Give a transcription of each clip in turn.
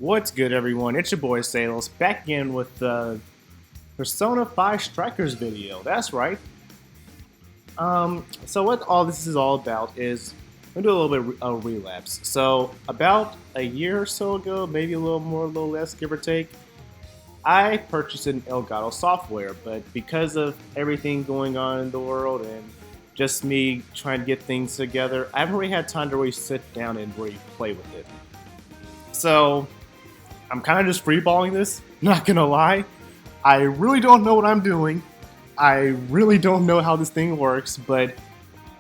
What's good, everyone? It's your boy Sales back again with the Persona 5 Strikers video. That's right. So what all this is all about is I'm gonna do a little bit of relapse. So about a year or so ago, maybe a little more, a little less, give or take, I purchased an Elgato software, but because of everything going on in the world and just me trying to get things together, I haven't really had time to really sit down and really play with it. So I'm kind of just freeballing this, not gonna lie. I really don't know what I'm doing. I really don't know how this thing works, but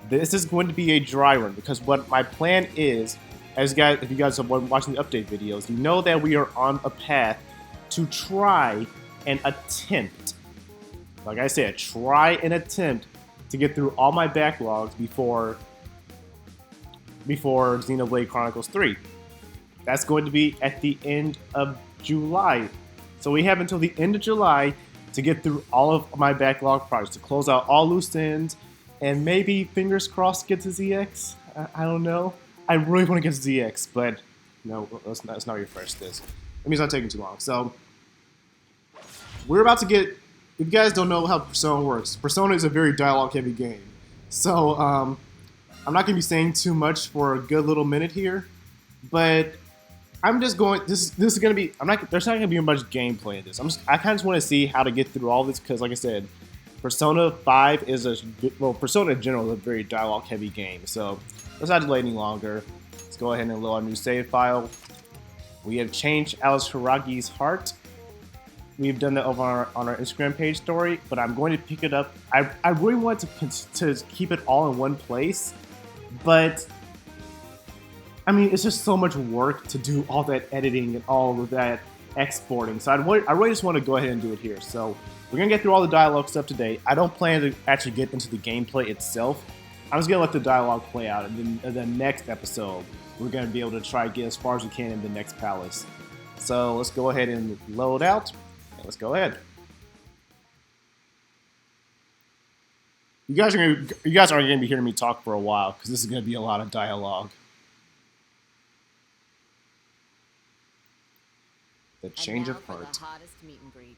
this is going to be a dry run because what my plan is, as guys, if you guys have been watching the update videos, you know that we are on a path to try and attempt, like I said, try and attempt to get through all my backlogs before Xenoblade Chronicles 3. That's going to be at the end of July. So we have until the end of July to get through all of my backlog projects, to close out all loose ends, and maybe, fingers crossed, get to ZX. I don't know. I really want to get to ZX, but no, let's not refresh this. That means it's not taking too long. So we're about to get, if you guys don't know how Persona works, Persona is a very dialogue-heavy game. So I'm not going to be saying too much for a good little minute here, but I'm just going. This is gonna be. I'm not. There's not gonna be much gameplay in this. I kind of just want to see how to get through all this because, like I said, Persona 5 is Persona in general is a very dialogue-heavy game. So let's not delay any longer. Let's go ahead and load our new save file. We have changed Alice Hiragi's heart. We've done that over on our Instagram page story, but I'm going to pick it up. I really want to keep it all in one place, but I mean, it's just so much work to do all that editing and all of that exporting. So I really just want to go ahead and do it here. So we're going to get through all the dialogue stuff today. I don't plan to actually get into the gameplay itself. I'm just going to let the dialogue play out. And then in the next episode, we're going to be able to try to get as far as we can in the next palace. So let's go ahead and load out. And let's go ahead. You guys aren't going to be hearing me talk for a while because this is going to be a lot of dialogue. The change of heart. The hottest meet and greet.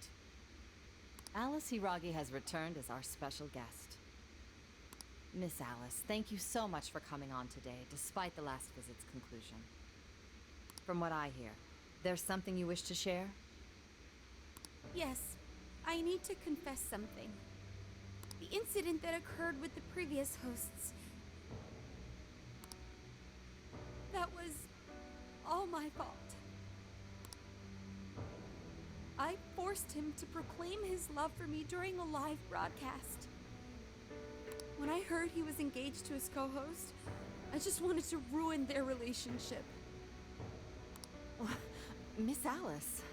Alice Hiragi has returned as our special guest. Miss Alice, thank you so much for coming on today, despite the last visit's conclusion. From what I hear, there's something you wish to share? Yes, I need to confess something. The incident that occurred with the previous hosts. That was all my fault. I forced him to proclaim his love for me during a live broadcast. When I heard he was engaged to his co-host, I just wanted to ruin their relationship. Miss Alice.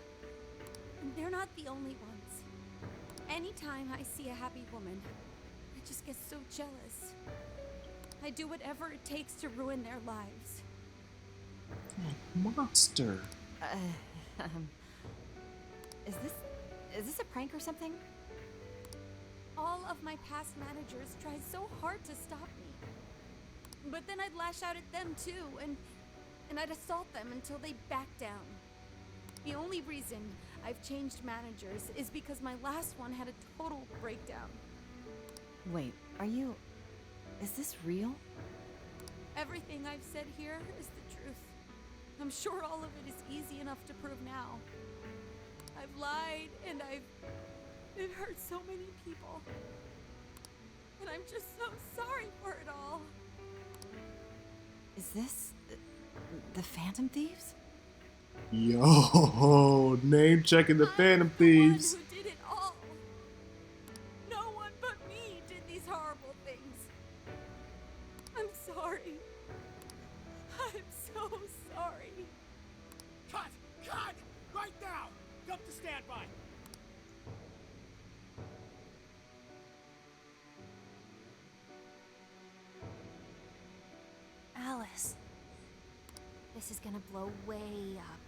And they're not the only ones. Anytime I see a happy woman, I just get so jealous. I do whatever it takes to ruin their lives. Monster. Is this a prank or something? All of my past managers tried so hard to stop me. But then I'd lash out at them too, and I'd assault them until they backed down. The only reason I've changed managers is because my last one had a total breakdown. Wait, is this real? Everything I've said here is the truth. I'm sure all of it is easy enough to prove now. I've lied, and it hurt so many people. And I'm just so sorry for it all. Is this the Phantom Thieves? Yo, name checking the Phantom Thieves. I'm the one who did it all. No one but me did these horrible things. I'm sorry. I'm so sorry. Cut! Cut! Right now! Jump to standby! Alice. This is gonna blow way up.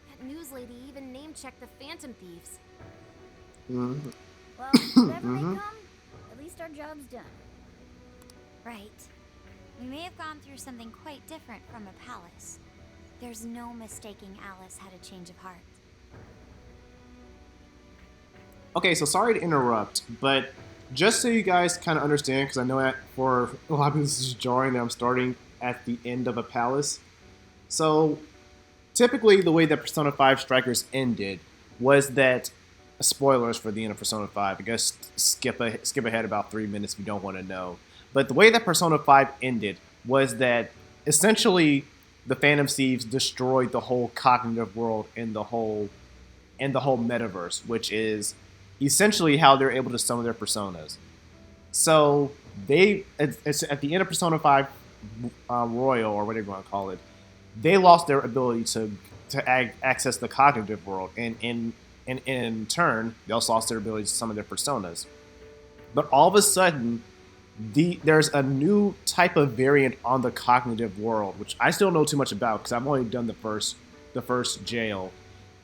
That news lady even name-checked the Phantom Thieves. Mm-hmm. Well, whatever they come, at least our job's done. Right. We may have gone through something quite different from a palace, There's no mistaking Alice had a change of heart. Okay, so sorry to interrupt, but just so you guys kind of understand, because I know that for a lot of people this is jarring that I'm starting at the end of a palace. So typically, the way that Persona 5 Strikers ended was that spoilers for the end of Persona 5. I guess skip ahead about 3 minutes if you don't want to know. But the way that Persona 5 ended was that essentially the Phantom Thieves destroyed the whole cognitive world and the whole metaverse, which is essentially how they're able to summon their personas. So it's at the end of Persona 5 Royal or whatever you want to call it, they lost their ability to access the cognitive world, and in turn, they also lost their ability to summon their personas. But all of a sudden, there's a new type of variant on the cognitive world, which I still don't know too much about because I've only done the first jail,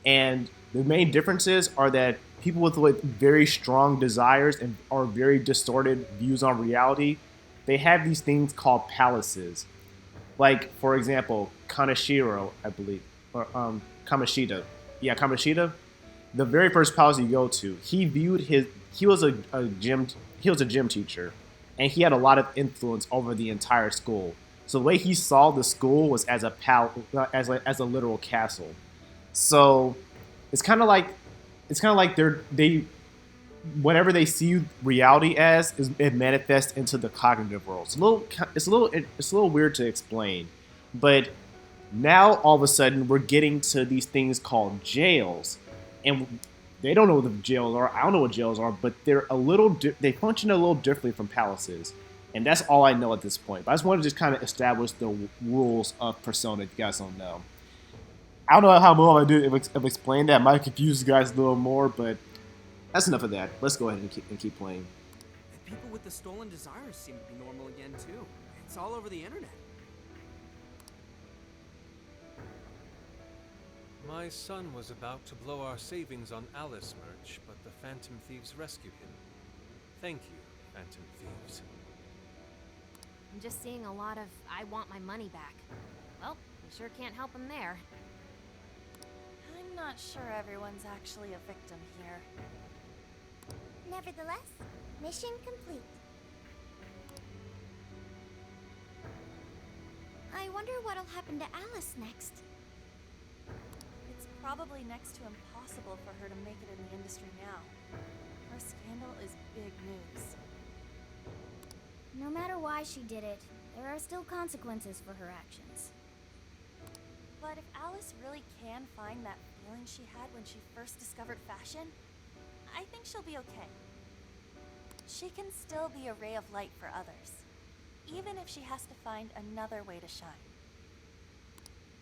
and the main differences are that people with very strong desires and are very distorted views on reality, they have these things called palaces. Like, for example, Kaneshiro, I believe, or Kamishita. Yeah, Kamishita. The very first palace you go to, he was a gym teacher, and he had a lot of influence over the entire school. So the way he saw the school was as as a literal castle. So it's kind of like they whatever they see reality as is it manifests into the cognitive world. It's a little weird to explain, but now all of a sudden we're getting to these things called jails, and they don't know what the jails are. I don't know what jails are, but they function a little differently from palaces, and that's all I know at this point. But I just wanted to just kind of establish the rules of Persona if you guys don't know. I don't know how well I do of explain that. I might confuse you guys a little more, but that's enough of that. Let's go ahead and keep playing. And people with the stolen desires seem to be normal again, too. It's all over the internet. My son was about to blow our savings on Alice merch, but the Phantom Thieves rescued him. Thank you, Phantom Thieves. I'm just seeing a lot of I want my money back. Well, we sure can't help him there. I'm not sure everyone's actually a victim here. Nevertheless, mission complete. I wonder what'll happen to Alice next. It's probably next to impossible for her to make it in the industry now. Her scandal is big news. No matter why she did it, there are still consequences for her actions. But if Alice really can find that feeling she had when she first discovered fashion, I think she'll be okay. She can still be a ray of light for others, even if she has to find another way to shine.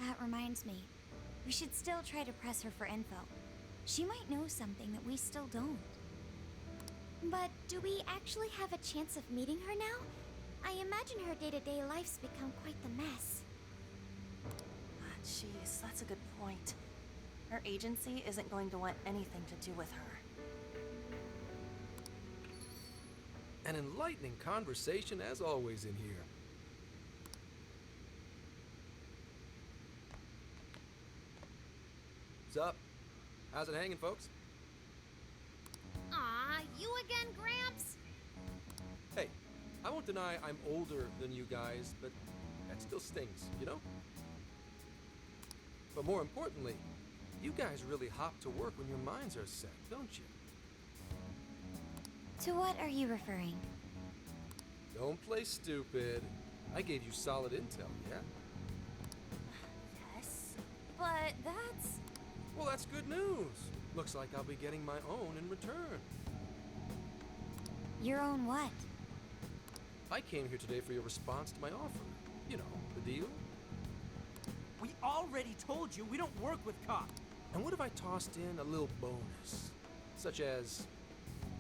That reminds me, we should still try to press her for info. She might know something that we still don't. But do we actually have a chance of meeting her now? I imagine her day-to-day life's become quite the mess. Jeez, that's a good point. Her agency isn't going to want anything to do with her. An enlightening conversation as always in here. What's up? How's it hanging, folks? Aw, you again, Gramps? Hey, I won't deny I'm older than you guys, but that still stings, you know? But more importantly, you guys really hop to work when your minds are set, don't you? To what are you referring? Don't play stupid. I gave you solid intel, yeah? Yes, but that's... Well, that's good news. Looks like I'll be getting my own in return. Your own what? I came here today for your response to my offer. You know, the deal. We already told you we don't work with cops. And what if I tossed in a little bonus? Such as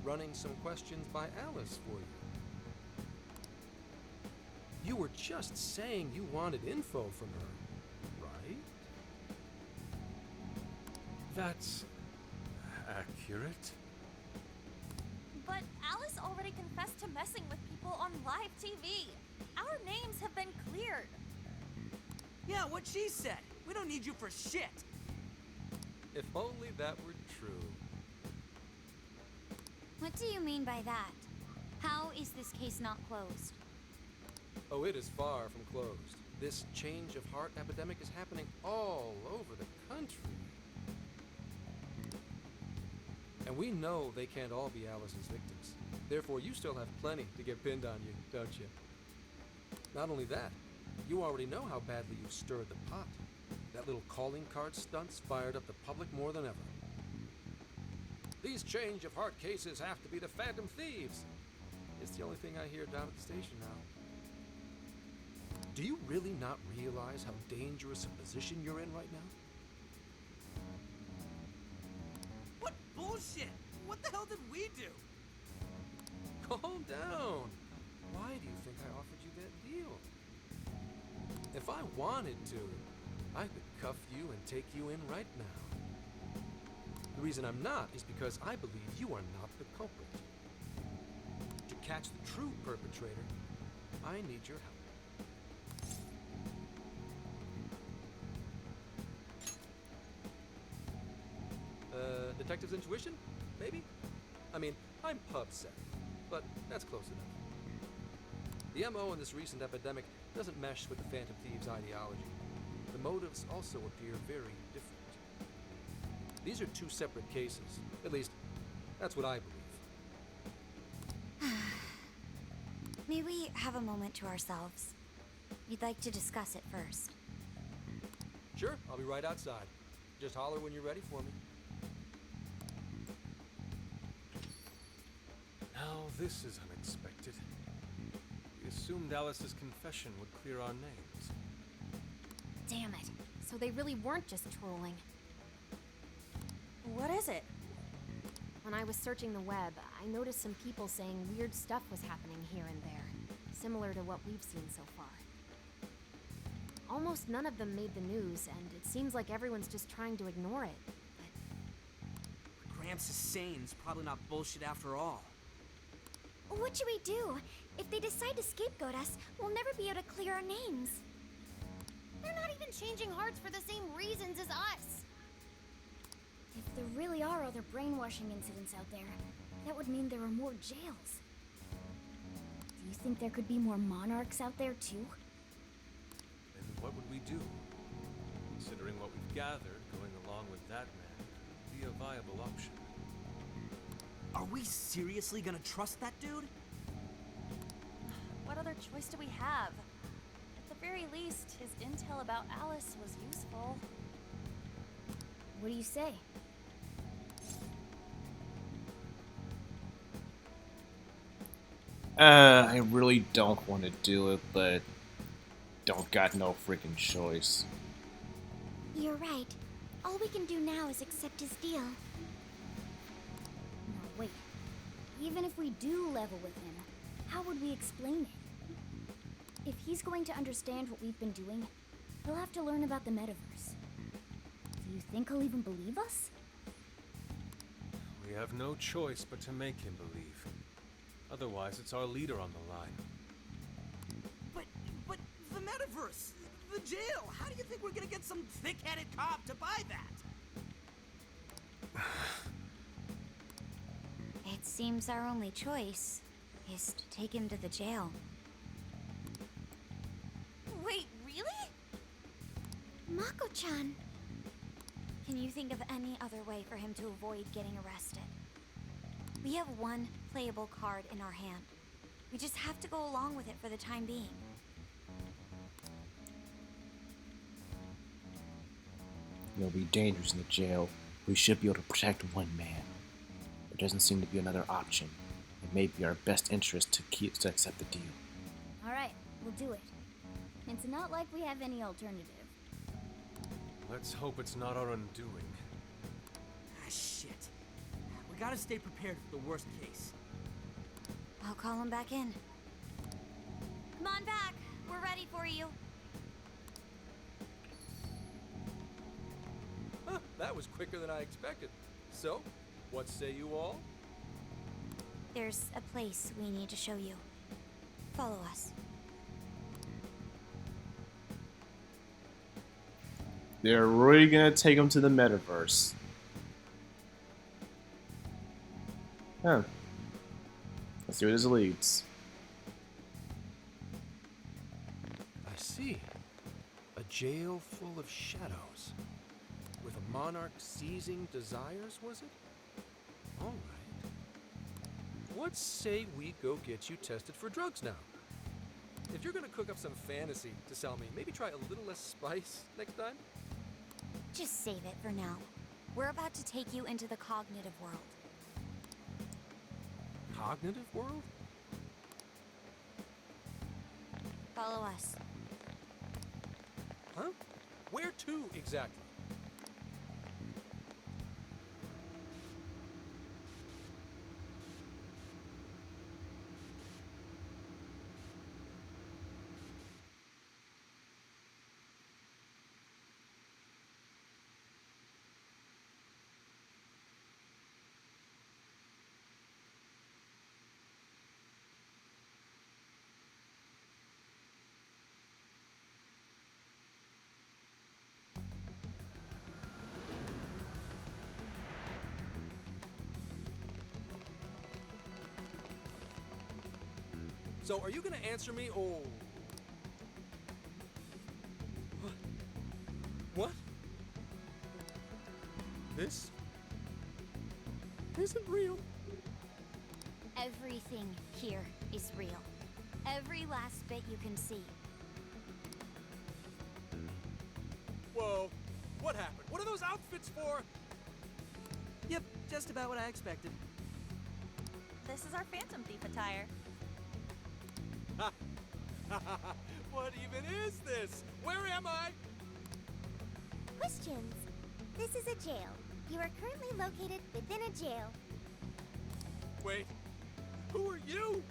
running some questions by Alice for you. You were just saying you wanted info from her, right? That's accurate. But Alice already confessed to messing with people on live TV. Our names have been cleared. Yeah, what she said. We don't need you for shit. If only that were true. What do you mean by that? How is this case not closed? Oh, it is far from closed. This change of heart epidemic is happening all over the country. And we know they can't all be Alice's victims. Therefore, you still have plenty to get pinned on you, don't you? Not only that, you already know how badly you stirred the pot. That little calling card stunts fired up the public more than ever. These change of heart cases have to be the Phantom Thieves. It's the only thing I hear down at the station now. Do you really not realize how dangerous a position you're in right now? What bullshit? What the hell did we do? Calm down. Why do you think I offered you that deal? If I wanted to, I could cuff you and take you in right now. The reason I'm not is because I believe you are not the culprit. To catch the true perpetrator, I need your help. Detective's intuition? Maybe? I mean, I'm pub set, but that's close enough. The MO in this recent epidemic doesn't mesh with the Phantom Thieves' ideology. The motives also appear very different. These are two separate cases. At least, that's what I believe. May we have a moment to ourselves? We'd like to discuss it first. Sure, I'll be right outside. Just holler when you're ready for me. Now this is unexpected. We assumed Alice's confession would clear our names. Damn it. So they really weren't just trolling. What is it? When I was searching the web, I noticed some people saying weird stuff was happening here and there, similar to what we've seen so far. Almost none of them made the news, and it seems like everyone's just trying to ignore it. What Gramps is saying is probably not bullshit after all. What should we do? If they decide to scapegoat us, we'll never be able to clear our names. They're not even changing hearts for the same reasons as us. If there really are other brainwashing incidents out there, that would mean there are more jails. Do you think there could be more monarchs out there too? Then what would we do? Considering what we've gathered, going along with that man could be a viable option. Are we seriously gonna trust that dude? What other choice do we have? At the very least, his intel about Alice was useful. What do you say? I really don't want to do it, but don't got no freaking choice. You're right. All we can do now is accept his deal. No, wait. Even if we do level with him, how would we explain it? If he's going to understand what we've been doing, he'll have to learn about the metaverse. Do you think he'll even believe us? We have no choice but to make him believe. Otherwise, it's our leader on the line. But the metaverse, the jail. How do you think we're gonna get some thick-headed cop to buy that? It seems our only choice is to take him to the jail. Wait, really? Mako-chan! Can you think of any other way for him to avoid getting arrested? We have one playable card in our hand. We just have to go along with it for the time being. It'll be dangerous in the jail. We should be able to protect one man. There doesn't seem to be another option. It may be our best interest to accept the deal. Alright, we'll do it. It's not like we have any alternative. Let's hope it's not our undoing. Ah, shit. We gotta stay prepared for the worst case. I'll call him back in. Come on back. We're ready for you. Huh, that was quicker than I expected. So, what say you all? There's a place we need to show you. Follow us. They're really gonna take him to the metaverse. Huh. Let's see where this leads. I see. A jail full of shadows. With a monarch seizing desires, was it? All right. What say we go get you tested for drugs now? If you're gonna cook up some fantasy to sell me, maybe try a little less spice next time? Just save it for now. We're about to take you into the cognitive world. Cognitive world? Follow us. Huh? Where to exactly? So, are you gonna answer me, or... What? This isn't real. Everything here is real. Every last bit you can see. Whoa. What happened? What are those outfits for? Yep, just about what I expected. This is our Phantom Thief attire. What even is this? Where am I? Questions. This is a jail. You are currently located within a jail. Wait. Who are you?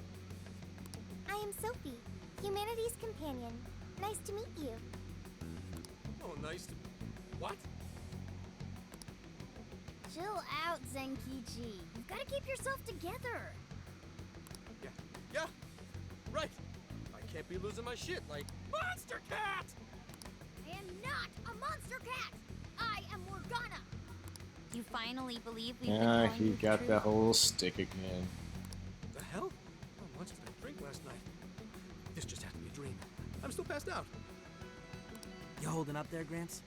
I am Sophie, humanity's companion. Nice to meet you. Oh, nice to... What? Chill out, Zenkichi. You've got to keep yourself together. Yeah. Right. I can't be losing my shit like Monster Cat! I am not a monster cat. I am Morgana. You finally believe we've been Yeah, telling he you the got truth? that whole stick again. The hell? How much did I drink last night? This just had to be a dream. I'm still passed out. You holding up there, Gramps?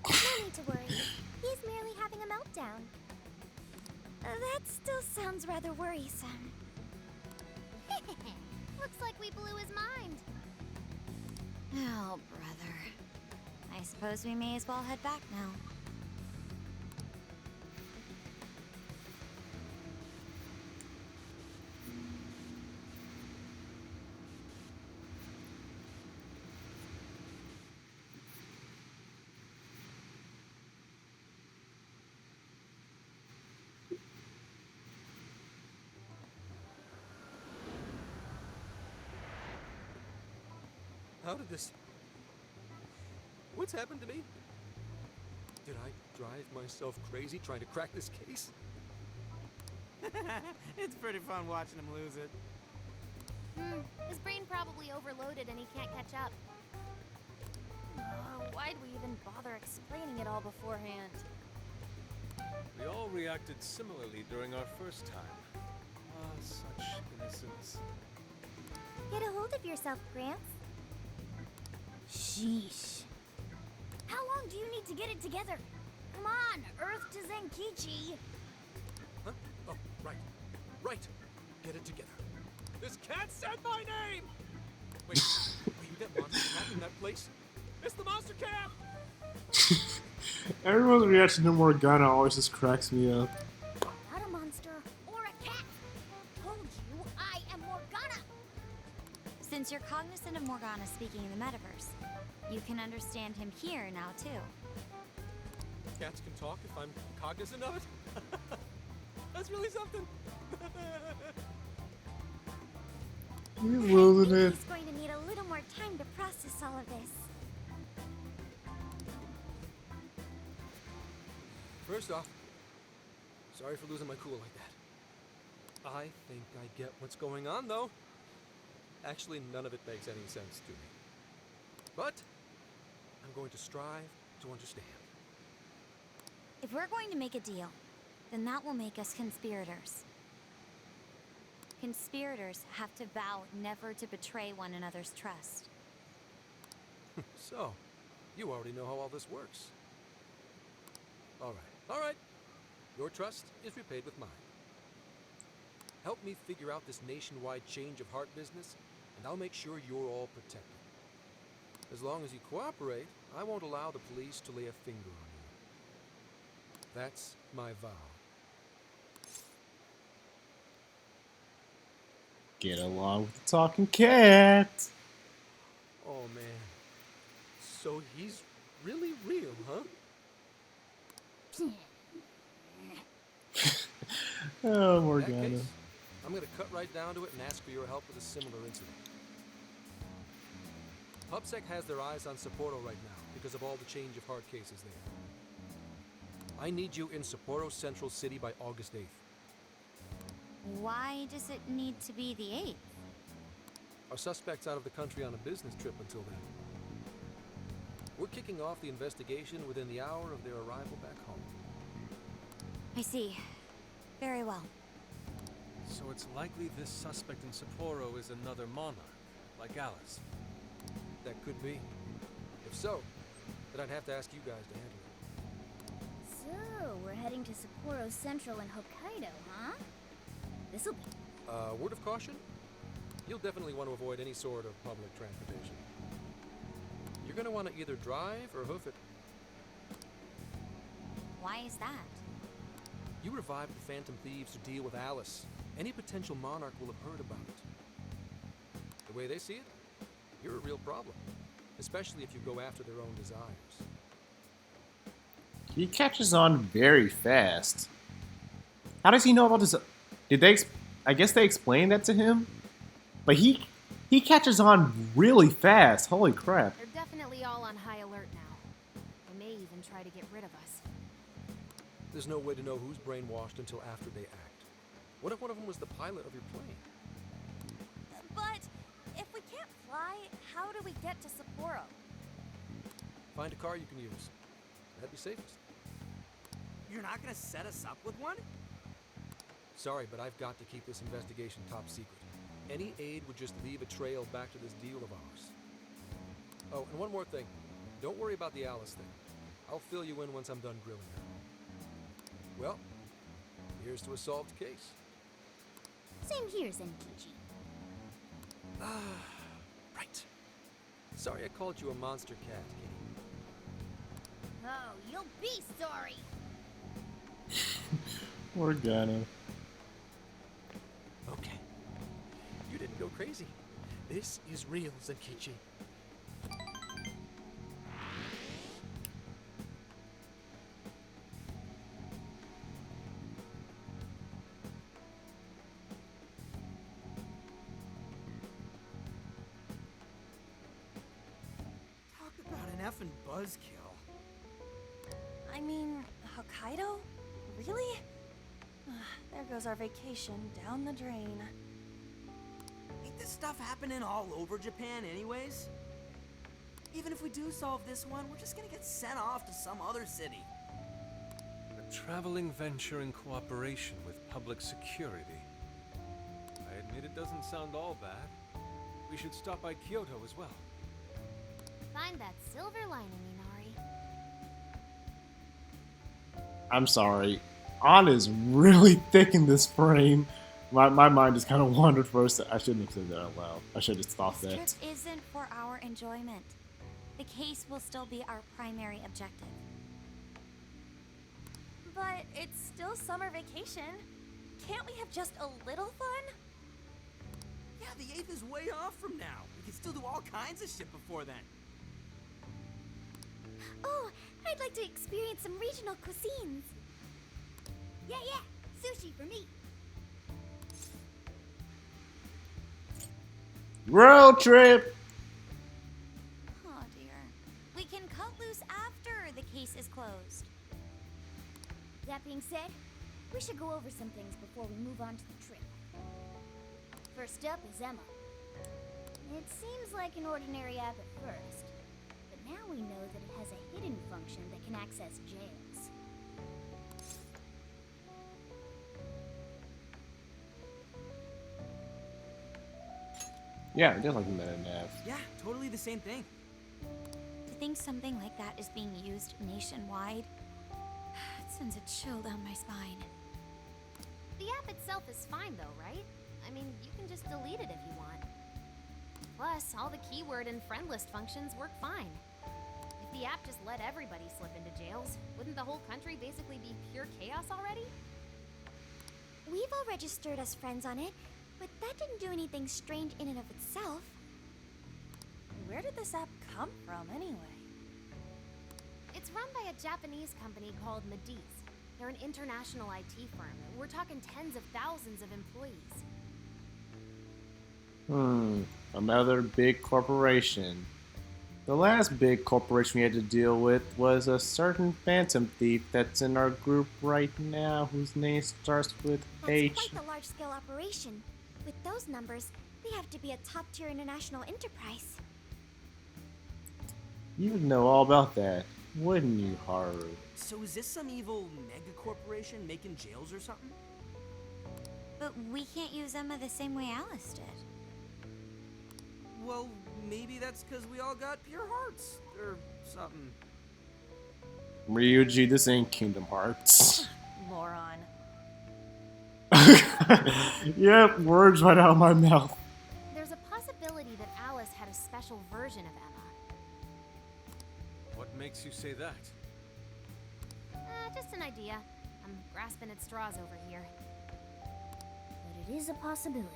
No need to worry. He's merely having a meltdown. That still sounds rather worrisome. Looks like we blew his mind. Oh, brother. I suppose we may as well head back now. How did this... What's happened to me? Did I drive myself crazy trying to crack this case? It's pretty fun watching him lose it. His brain probably overloaded and he can't catch up. Why'd we even bother explaining it all beforehand? We all reacted similarly during our first time. Ah, such innocence. Get a hold of yourself, Gramps. Sheesh. How long do you need to get it together? Come on, Earth to Zenkichi. Huh? Oh, right. Right. Get it together. This cat said my name! Wait, were you that monster cat in that place? It's the monster cat! Everyone's reaction to Morgana always just cracks me up. Not a monster or a cat. Told you I am Morgana. Since you're cognizant of Morgana speaking in the metaverse, you can understand him here now too. Cats can talk if I'm cognizant of it? That's really something! He's losing it. He's going to need a little more time to process all of this. First off, sorry for losing my cool like that. I think I get what's going on, though. Actually, none of it makes any sense to me. But I'm going to strive to understand. If we're going to make a deal, then that will make us conspirators. Conspirators have to vow never to betray one another's trust. So, you already know how all this works. All right. Your trust is repaid with mine. Help me figure out this nationwide change of heart business, and I'll make sure you're all protected. As long as you cooperate, I won't allow the police to lay a finger on you. That's my vow. Get along with the talking cat. Oh man. So he's really real, huh? Oh, In that Morgana. case, I'm gonna cut right down to it and ask for your help with a similar incident. PubSec has their eyes on Sapporo right now because of all the change of heart cases there. I need you in Sapporo Central City by August 8th. Why does it need to be the 8th? Our suspect's out of the country on a business trip until then. We're kicking off the investigation within the hour of their arrival back home. I see. Very well. So it's likely this suspect in Sapporo is another monarch, like Alice. That could be. If so, then I'd have to ask you guys to handle it. So, we're heading to Sapporo Central in Hokkaido, huh? This'll be... Word of caution? You'll definitely want to avoid any sort of public transportation. You're gonna want to either drive or hoof it. Why is that? You revived the Phantom Thieves to deal with Alice. Any potential monarch will have heard about it. The way they see it, you're a real problem. Especially if you go after their own desires. He catches on very fast. How does he know about this? Did they? I guess they explained that to him. But he catches on really fast. Holy crap! They're definitely all on high alert now. They may even try to get rid of us. There's no way to know who's brainwashed until after they act. What if one of them was the pilot of your plane? But if we can't fly, how do we get to Sapporo? Find a car you can use. That'd be safest. You're not gonna set us up with one? Sorry, but I've got to keep this investigation top secret. Any aid would just leave a trail back to this deal of ours. Oh, and one more thing. Don't worry about the Alice thing. I'll fill you in once I'm done grilling her. Well, here's to a solved case. Same here, Zenkichi. Right. Sorry I called you a monster cat, Kitty. Oh, you'll be sorry! Morgana. Okay. You didn't go crazy. This is real, Zenkichi. Talk about an effing buzzkill. I mean, Hokkaido? Really? There goes our vacation down the drain. Ain't this stuff happening all over Japan anyways? Even if we do solve this one, we're just gonna get sent off to some other city. A traveling venture in cooperation with public security. I admit it doesn't sound all bad. We should stop by Kyoto as well. Find that silver lining, Inari. I'm sorry. Anna is really thick in this frame. My mind just kind of wandered for a second. I shouldn't have said that out loud. I should have stopped This that. trip isn't for our enjoyment. The case will still be our primary objective. But it's still summer vacation. Can't we have just a little fun? Yeah, the 8th is way off from now. We can still do all kinds of shit before then. Oh, I'd like to experience some regional cuisines. Yeah, sushi for me. Road trip! Oh dear. We can cut loose after the case is closed. That being said, we should go over some things before we move on to the trip. First up is Emma. It seems like an ordinary app at first, but Now we know that it has a hidden function that can access jails. Yeah, just like the meta nav. Yeah, totally the same thing. To think something like that is being used nationwide, it sends a chill down my spine. The app itself is fine though, right? I mean, you can just delete it if you want. Plus, all the keyword and friend list functions work fine. If the app just let everybody slip into jails, wouldn't the whole country basically be pure chaos already? We've all registered as friends on it, but that didn't do anything strange in and of itself. Where did this app come from, anyway? It's run by a Japanese company called Mediz. They're an international IT firm. We're talking tens of thousands of employees. Another big corporation. The last big corporation we had to deal with was a certain phantom thief that's in our group right now, whose name starts with H. That's quite the large-scale operation. With those numbers, they have to be a top-tier international enterprise. You'd know all about that, wouldn't you, Haru? So is this some evil mega corporation making jails or something? But we can't use Emma the same way Alice did. Well, maybe that's because we all got pure hearts, or something. Ryuji, this ain't Kingdom Hearts. Moron. Yep, words right out of my mouth. There's a possibility that Alice had a special version of Emma. What makes you say that? Just an idea. I'm grasping at straws over here. But it is a possibility.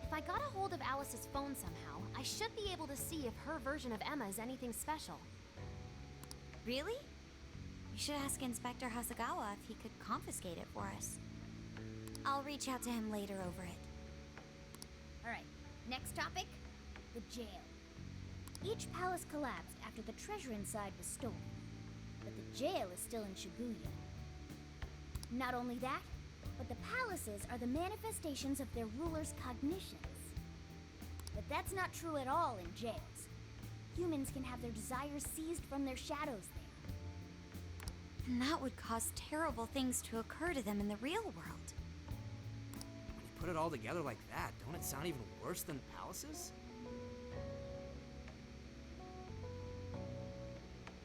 If I got a hold of Alice's phone somehow, I should be able to see if her version of Emma is anything special. Really? You should ask Inspector Hasagawa if he could confiscate it for us. I'll reach out to him later over it. Alright, next topic, the jail. Each palace collapsed after the treasure inside was stolen, but the jail is still in Shibuya. Not only that, but the palaces are the manifestations of their rulers' cognitions. But that's not true at all in jails. Humans can have their desires seized from their shadows there. And that would cause terrible things to occur to them in the real world. When you put it all together like that, don't it sound even worse than palaces?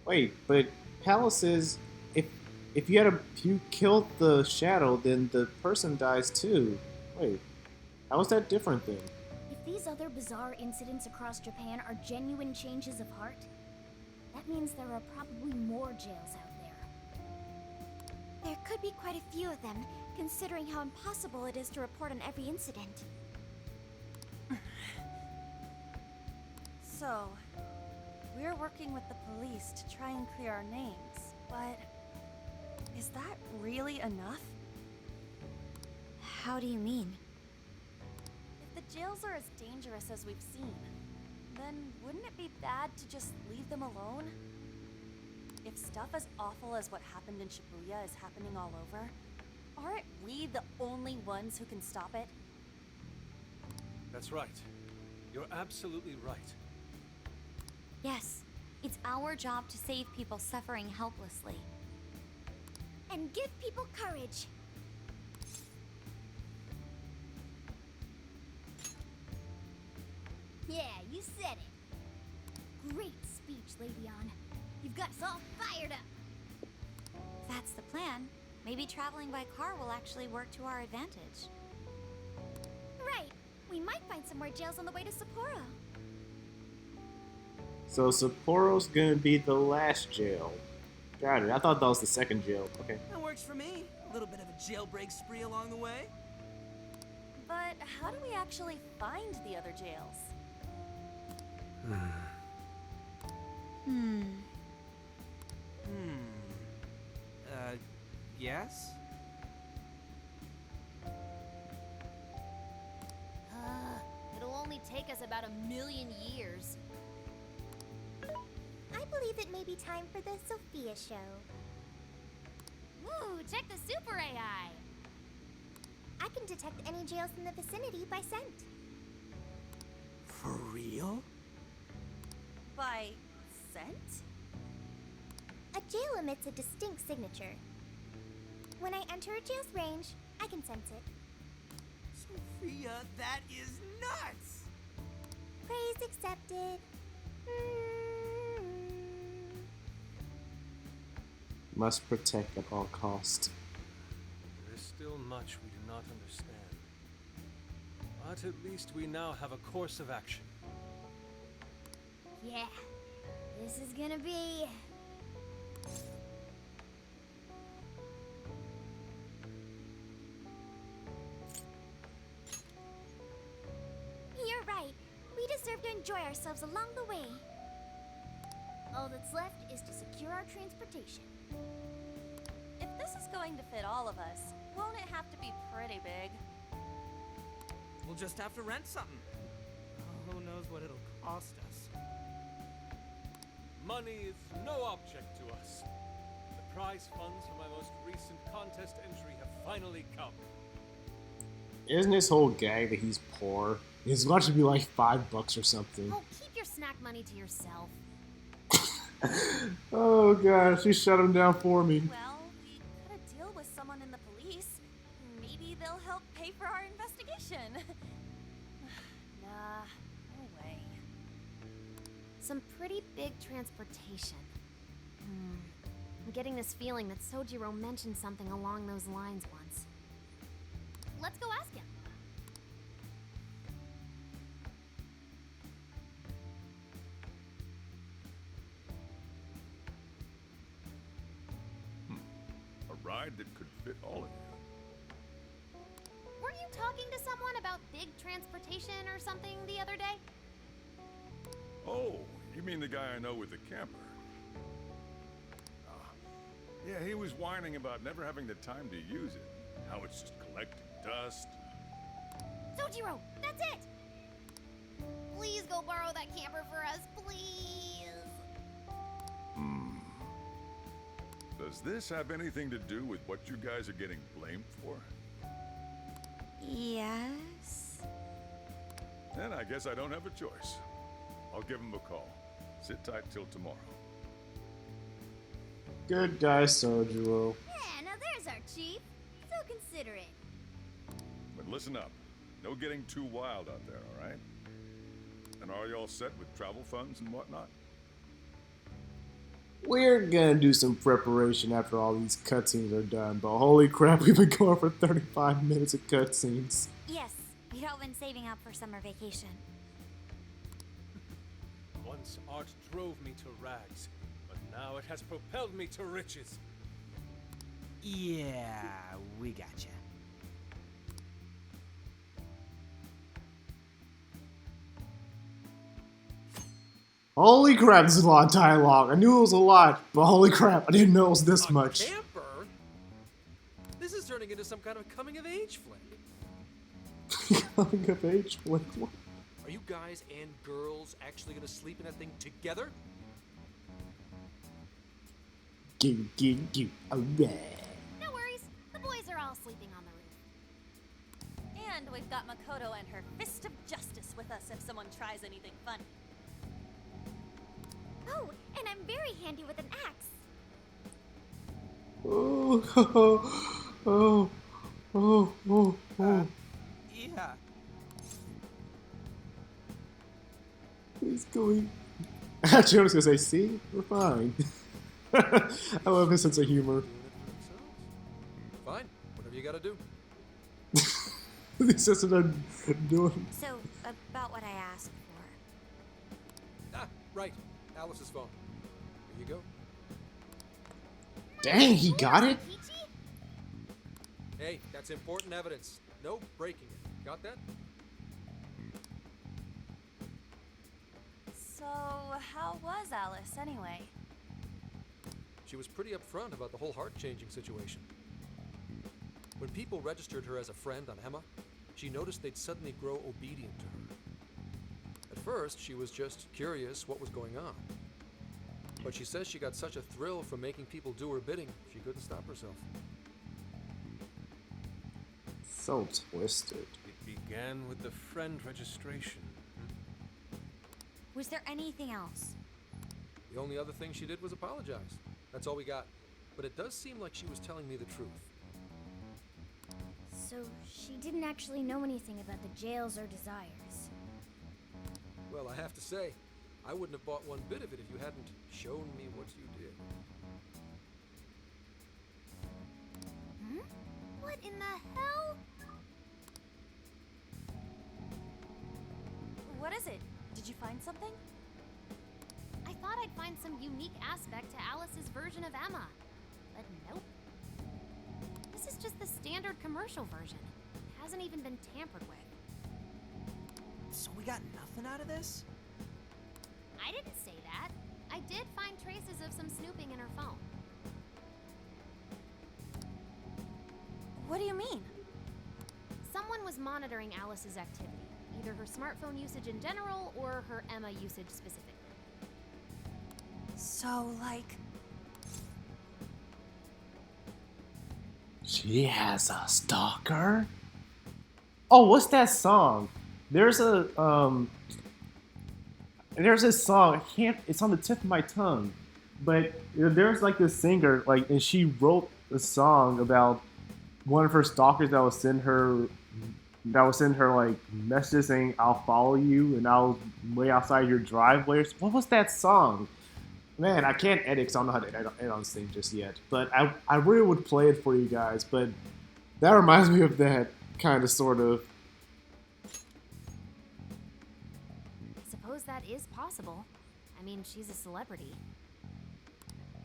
Wait, but palaces, if you killed the shadow, then the person dies too. Wait, how is that different then? If these other bizarre incidents across Japan are genuine changes of heart, that means there are probably more jails out there. There could be quite a few of them, considering how impossible it is to report on every incident. So, we're working with the police to try and clear our names, but is that really enough? How do you mean? If the jails are as dangerous as we've seen, then wouldn't it be bad to just leave them alone? If stuff as awful as what happened in Shibuya is happening all over, aren't we the only ones who can stop it? That's right. You're absolutely right. Yes, it's our job to save people suffering helplessly. And give people courage. Yeah, you said it. Great speech, Lady On. You've got us all fired up. If that's the plan, maybe traveling by car will actually work to our advantage. Right. We might find some more jails on the way to Sapporo. So Sapporo's gonna be the last jail. Got it. I thought that was the second jail. Okay. That works for me. A little bit of a jailbreak spree along the way. But how do we actually find the other jails? Yes? It'll only take us about 1,000,000 years. I believe it may be time for the Sophia show. Ooh, check the super AI! I can detect any jails in the vicinity by scent. For real? By scent? A jail emits a distinct signature. When I enter a jail's range, I can sense it. Sophia, that is nuts! Praise accepted. Must protect at all cost. There is still much we do not understand. But at least we now have a course of action. Yeah, this is gonna be... You're right. We deserve to enjoy ourselves along the way. All that's left is to secure our transportation. If this is going to fit all of us, won't it have to be pretty big? We'll just have to rent something. Who knows what it'll cost us? Money is no object to us. The prize funds for my most recent contest entry have finally come. Isn't his whole gag that he's poor? His lunch should be like $5 or something. Oh, keep your snack money to yourself. Oh gosh, she shut him down for me. Well, we could deal with someone in the police. Maybe they'll help pay for our investigation. Nah, no way. Some pretty big transportation. I'm getting this feeling that Sojiro mentioned something along those lines once. Let's go ask him. A ride that could fit all of you. Weren't you talking to someone about big transportation or something the other day? Oh, you mean the guy I know with the camper? Yeah, he was whining about never having the time to use it. How it's just collecting dust. Sojiro, that's it! Please go borrow that camper for us, please! Does this have anything to do with what you guys are getting blamed for? Yes? Then I guess I don't have a choice. I'll give him a call. Sit tight till tomorrow. Good guy, Sojiro. Yeah, now there's our chief. So considerate. But listen up. No getting too wild out there, all right? And are you all set with travel funds and whatnot? We're gonna do some preparation after all these cutscenes are done, but holy crap, we've been going for 35 minutes of cutscenes. Yes, we'd all been saving up for summer vacation. Once art drove me to rags, but now it has propelled me to riches. Yeah, we gotcha. Holy crap, this is a lot of dialogue. I knew it was a lot, but holy crap, I didn't know it was this much. Camper? This is turning into some kind of coming-of-age flick. Coming of age, what? Are you guys and girls actually gonna sleep in that thing together? Alright. No worries, the boys are all sleeping on the roof. And we've got Makoto and her fist of justice with us if someone tries anything funny. Oh, and I'm very handy with an axe. Oh. Yeah. He's going. Actually, I was gonna say, see, we're fine. I love his sense of humor. Doing it for themselves? Fine, whatever you gotta do. He says it, I'm doing. So, about what I asked for. Ah, right. Alice's phone. Here you go. Dang, he got it? Peachy? Hey, that's important evidence. No breaking it. Got that? So, how was Alice anyway? She was pretty upfront about the whole heart-changing situation. When people registered her as a friend on Emma, she noticed they'd suddenly grow obedient to her. At first, she was just curious what was going on. But she says she got such a thrill from making people do her bidding, she couldn't stop herself. So twisted. It began with the friend registration. Was there anything else? The only other thing she did was apologize. That's all we got. But it does seem like she was telling me the truth. So she didn't actually know anything about the jails or desires. Well, I have to say, I wouldn't have bought one bit of it if you hadn't shown me what you did. Hmm? What in the hell? What is it? Did you find something? I thought I'd find some unique aspect to Alice's version of Emma. But nope. This is just the standard commercial version. It hasn't even been tampered with. So we got nothing out of this? I didn't say that. I did find traces of some snooping in her phone. What do you mean? Someone was monitoring Alice's activity, either her smartphone usage in general or her Emma usage specifically. So, like... She has a stalker? Oh, what's that song? There's a this song. It's on the tip of my tongue, but there's like this singer, like, and she wrote a song about one of her stalkers that would send her like messages saying, "I'll follow you," and I'll way outside your driveway. What was that song? Man, I can't edit because I don't know how to edit on this thing just yet. But I really would play it for you guys. But that reminds me of that kind of sort of. I suppose that is possible. I mean, she's a celebrity.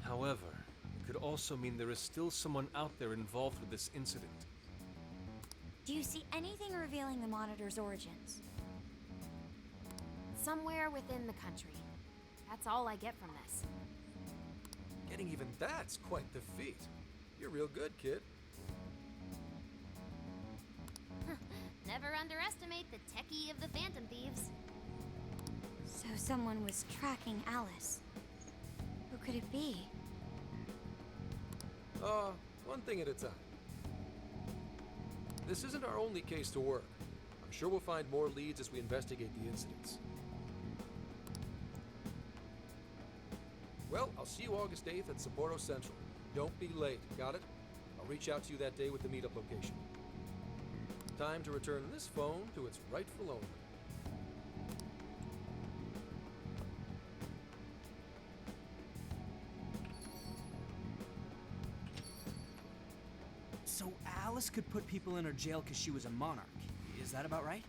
However, it could also mean there is still someone out there involved with this incident. Do you see anything revealing the monitor's origins? Somewhere within the country. That's all I get from this. Getting even that's quite the feat. You're real good, kid. Never underestimate the techie of the Phantom Thieves. So someone was tracking Alice. Who could it be? One thing at a time. This isn't our only case to work. I'm sure we'll find more leads as we investigate the incidents. Well, I'll see you August 8th at Sapporo Central. Don't be late, got it? I'll reach out to you that day with the meetup location. Time to return this phone to its rightful owner. So Alice could put people in her jail because she was a monarch. Is that about right?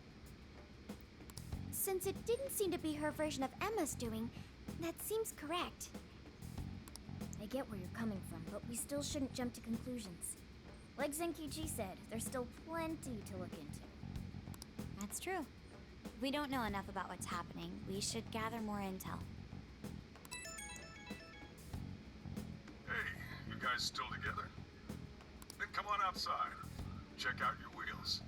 Since it didn't seem to be her version of Emma's doing, that seems correct. I get where you're coming from, but we still shouldn't jump to conclusions. Like Zenkichi said, there's still plenty to look into. That's true. We don't know enough about what's happening. We should gather more intel. Hey, you guys still together? Then come on outside. Check out your wheels.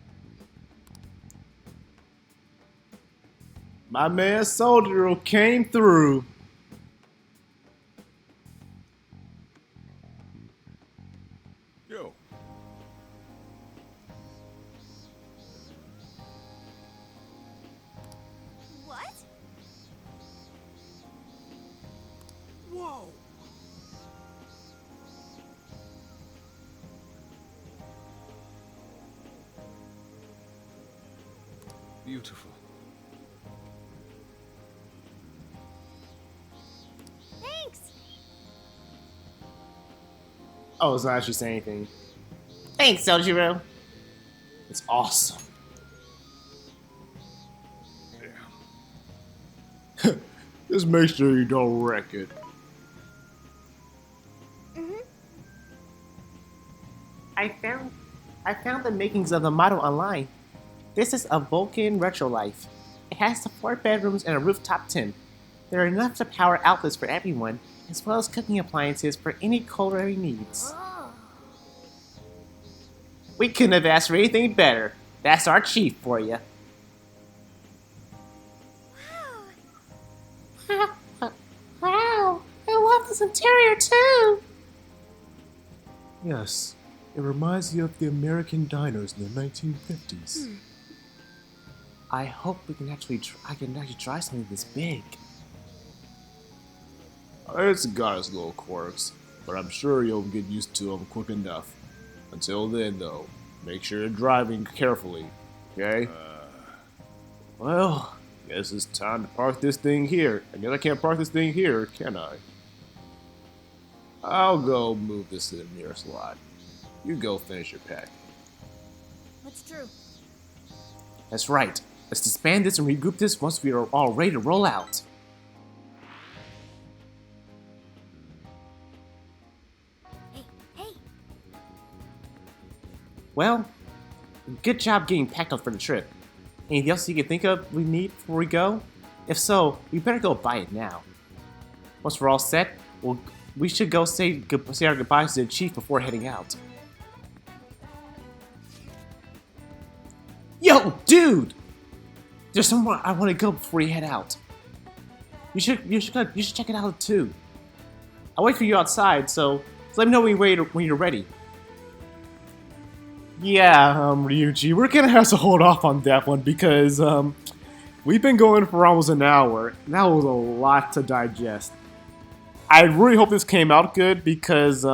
My man Soldier came through. Yo. What? Whoa! Beautiful. Thanks! Oh, it's not actually saying anything. Thanks, Sojiro. It's awesome. Damn. Just make sure you don't wreck it. I found the makings of the model online. This is a Vulcan Retro Life. It has 4 bedrooms and a rooftop tent. There are enough to power outlets for everyone, as well as cooking appliances for any culinary needs. We couldn't have asked for anything better. That's our chief for you. Wow, I love this interior too. Yes, it reminds you of the American diners in the 1950s. I hope I can actually try something this big. It's got its little quirks, but I'm sure you'll get used to them quick enough. Until then, though, make sure you're driving carefully, okay? Well, guess it's time to park this thing here. I guess I can't park this thing here, can I? I'll go move this to the nearest lot. You go finish your pack. That's true. That's right. Let's disband this and regroup this once we are all ready to roll out. Hey, Well, good job getting packed up for the trip. Anything else you can think of we need before we go? If so, we better go buy it now. Once we're all set, we should go say our goodbyes to the chief before heading out. Yo, dude! There's somewhere I want to go before you head out. You should check it out too. I'll wait for you outside, so let me know when you're ready. Yeah, Ryuji, we're gonna have to hold off on that one because we've been going for almost an hour. That was a lot to digest. I really hope this came out good because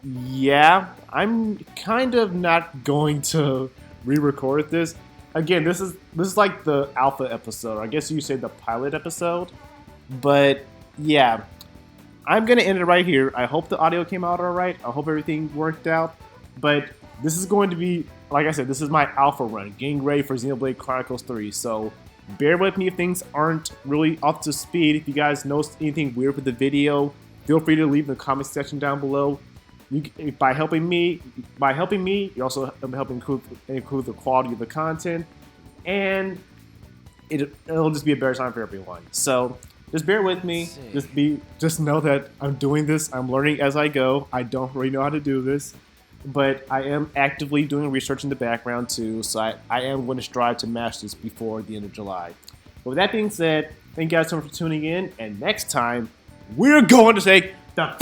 yeah, I'm kind of not going to re-record this. Again, this is like the alpha episode. I guess you say the pilot episode. But yeah, I'm gonna end it right here. I hope the audio came out alright. I hope everything worked out. But this is going to be, like I said, this is my alpha run, getting ready for Xenoblade Chronicles 3. So bear with me if things aren't really up to speed. If you guys notice anything weird with the video, feel free to leave in the comment section down below. By helping me, you're also helping improve the quality of the content, and it'll just be a better time for everyone. So just bear with me. Just know that I'm doing this. I'm learning as I go. I don't really know how to do this, but I am actively doing research in the background too. So I am going to strive to master this before the end of July. But with that being said, thank you guys so much for tuning in, and next time we're going to take the